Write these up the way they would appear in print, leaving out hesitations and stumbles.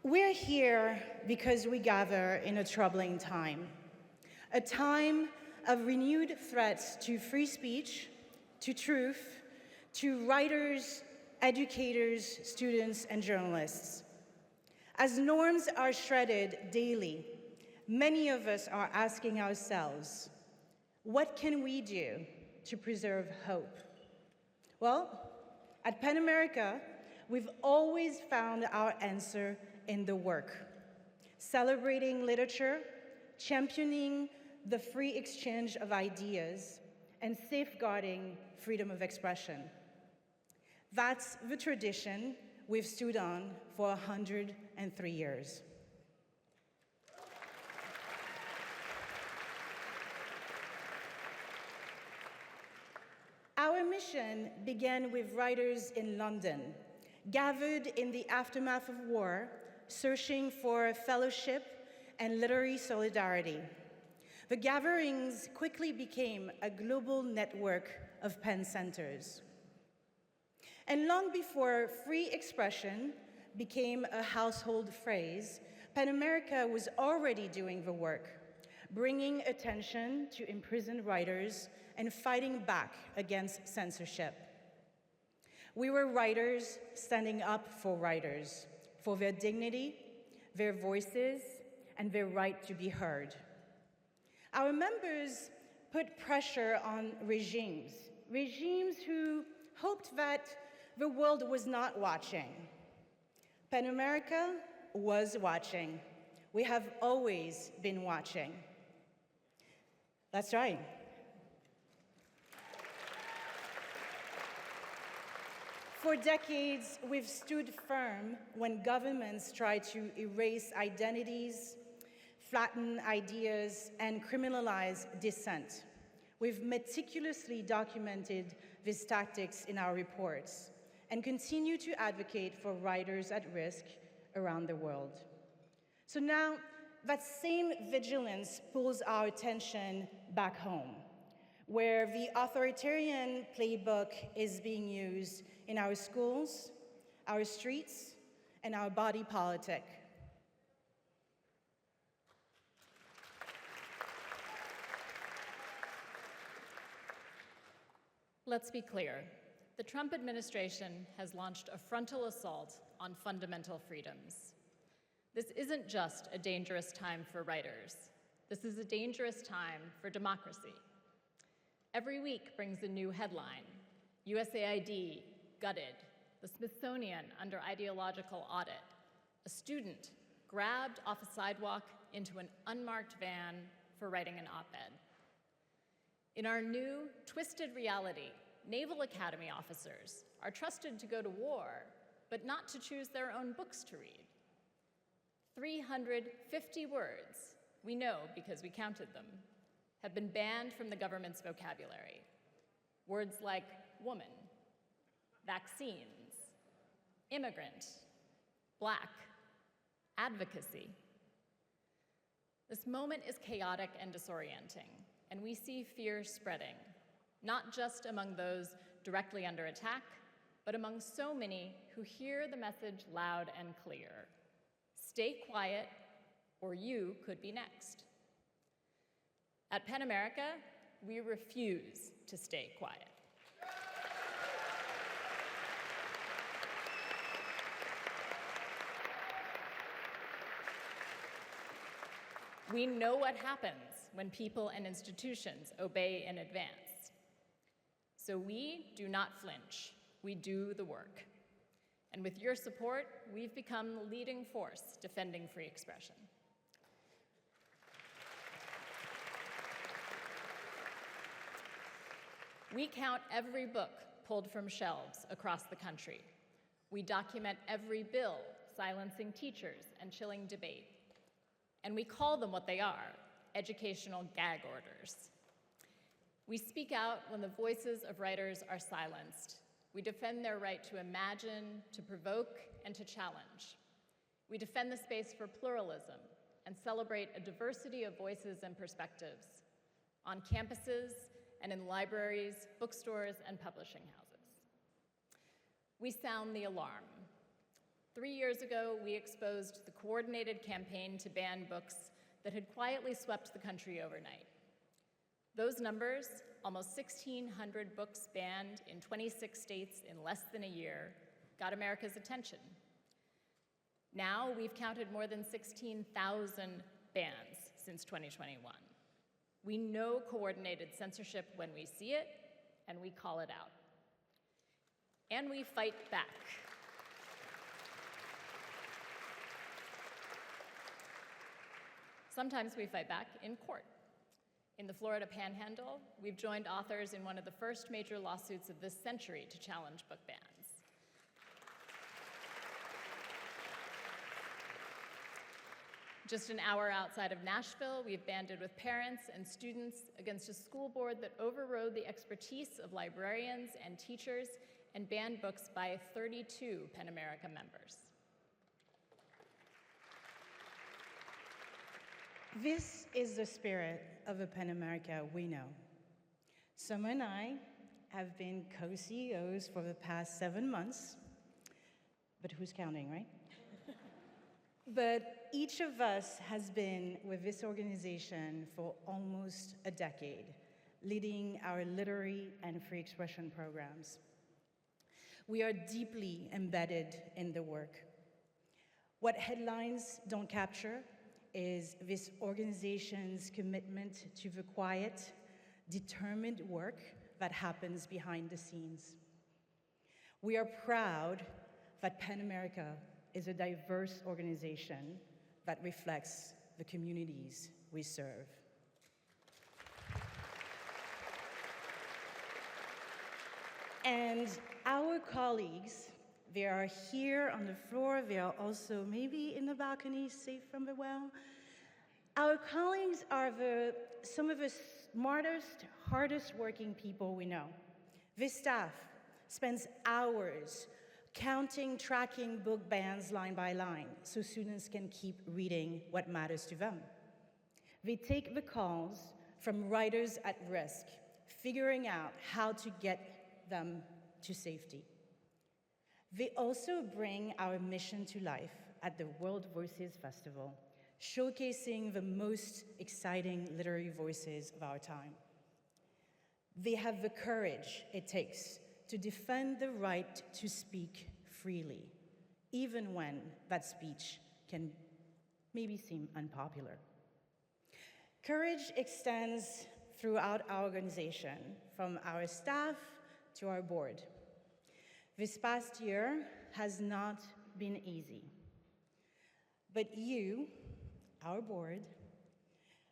We're here because we gather in a troubling time, a time of renewed threats to free speech, to truth, to writers, educators, students, and journalists. As norms are shredded daily, many of us are asking ourselves, what can we do to preserve hope? Well, at PEN America, we've always found our answer in the work, celebrating literature, championing the free exchange of ideas, and safeguarding freedom of expression. That's the tradition we've stood on for 103 years. Our mission began with writers in London, gathered in the aftermath of war, searching for fellowship and literary solidarity. The gatherings quickly became a global network of pen centers. And long before free expression became a household phrase, PEN America was already doing the work, bringing attention to imprisoned writers and fighting back against censorship. We were writers standing up for writers, for their dignity, their voices, and their right to be heard. Our members put pressure on regimes who hoped that the world was not watching. PEN America was watching. We have always been watching. That's right. For decades, we've stood firm when governments try to erase identities, flatten ideas, and criminalize dissent. We've meticulously documented these tactics in our reports and continue to advocate for writers at risk around the world. So now, that same vigilance pulls our attention back home, where the authoritarian playbook is being used in our schools, our streets, and our body politic. Let's be clear. The Trump administration has launched a frontal assault on fundamental freedoms. This isn't just a dangerous time for writers. This is a dangerous time for democracy. Every week brings a new headline. USAID gutted, the Smithsonian under ideological audit, a student grabbed off a sidewalk into an unmarked van for writing an op-ed. In our new, twisted reality, Naval Academy officers are trusted to go to war, but not to choose their own books to read. 350 words, we know because we counted them, have been banned from the government's vocabulary. Words like woman, vaccines, immigrant, Black, advocacy. This moment is chaotic and disorienting, and we see fear spreading, not just among those directly under attack, but among so many who hear the message loud and clear. Stay quiet, or you could be next. At PEN America, we refuse to stay quiet. We know what happens when people and institutions obey in advance. So we do not flinch, we do the work. And with your support, we've become the leading force defending free expression. We count every book pulled from shelves across the country. We document every bill silencing teachers and chilling debate. And we call them what they are, educational gag orders. We speak out when the voices of writers are silenced. We defend their right to imagine, to provoke, and to challenge. We defend the space for pluralism and celebrate a diversity of voices and perspectives on campuses and in libraries, bookstores, and publishing houses. We sound the alarm. 3 years ago, we exposed the coordinated campaign to ban books that had quietly swept the country overnight. Those numbers, almost 1,600 books banned in 26 states in less than a year, got America's attention. Now we've counted more than 16,000 bans since 2021. We know coordinated censorship when we see it, and we call it out. And we fight back. Sometimes we fight back in court. In the Florida Panhandle, we've joined authors in one of the first major lawsuits of this century to challenge book bans. Just an hour outside of Nashville, we've banded with parents and students against a school board that overrode the expertise of librarians and teachers and banned books by 32 PEN America members. This is the spirit of a PEN America we know. Summer and I have been co-CEOs for the past 7 months, but who's counting, right? But each of us has been with this organization for almost a decade, leading our literary and free expression programs. We are deeply embedded in the work. What headlines don't capture is this organization's commitment to the quiet, determined work that happens behind the scenes. We are proud that PEN America is a diverse organization that reflects the communities we serve. And our colleagues, they are here on the floor, they are also maybe in the balcony, safe from the well. Our colleagues are some of the smartest, hardest working people we know. This staff spends hours counting, tracking book bans line by line so students can keep reading what matters to them. They take the calls from writers at risk, figuring out how to get them to safety. They also bring our mission to life at the World Voices Festival, showcasing the most exciting literary voices of our time. They have the courage it takes to defend the right to speak freely, even when that speech can maybe seem unpopular. Courage extends throughout our organization, from our staff to our board. This past year has not been easy, but you, our board,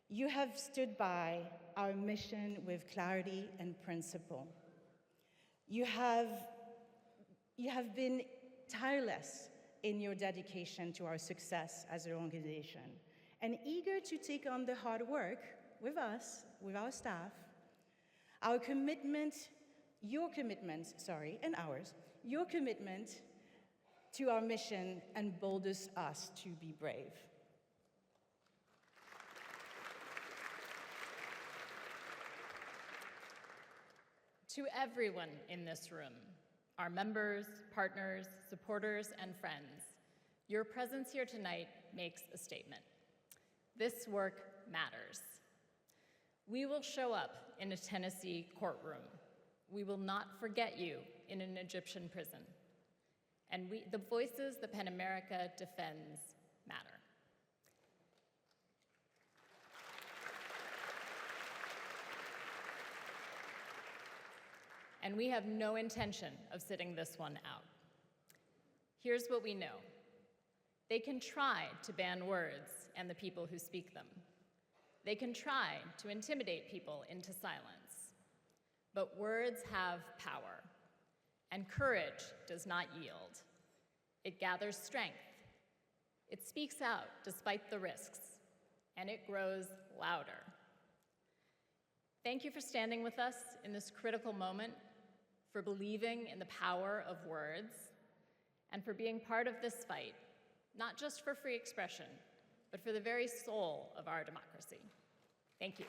you have stood by our mission with clarity and principle. You have been tireless in your dedication to our success as an organization, and eager to take on the hard work with us, with our staff. Your commitment to our mission emboldens us to be brave. To everyone in this room, our members, partners, supporters, and friends, your presence here tonight makes a statement. This work matters. We will show up in a Tennessee courtroom. We will not forget you in an Egyptian prison. And the voices that PEN America defends matter. And we have no intention of sitting this one out. Here's what we know. They can try to ban words and the people who speak them. They can try to intimidate people into silence. But words have power, and courage does not yield. It gathers strength. It speaks out despite the risks, and it grows louder. Thank you for standing with us in this critical moment, for believing in the power of words, and for being part of this fight, not just for free expression, but for the very soul of our democracy. Thank you.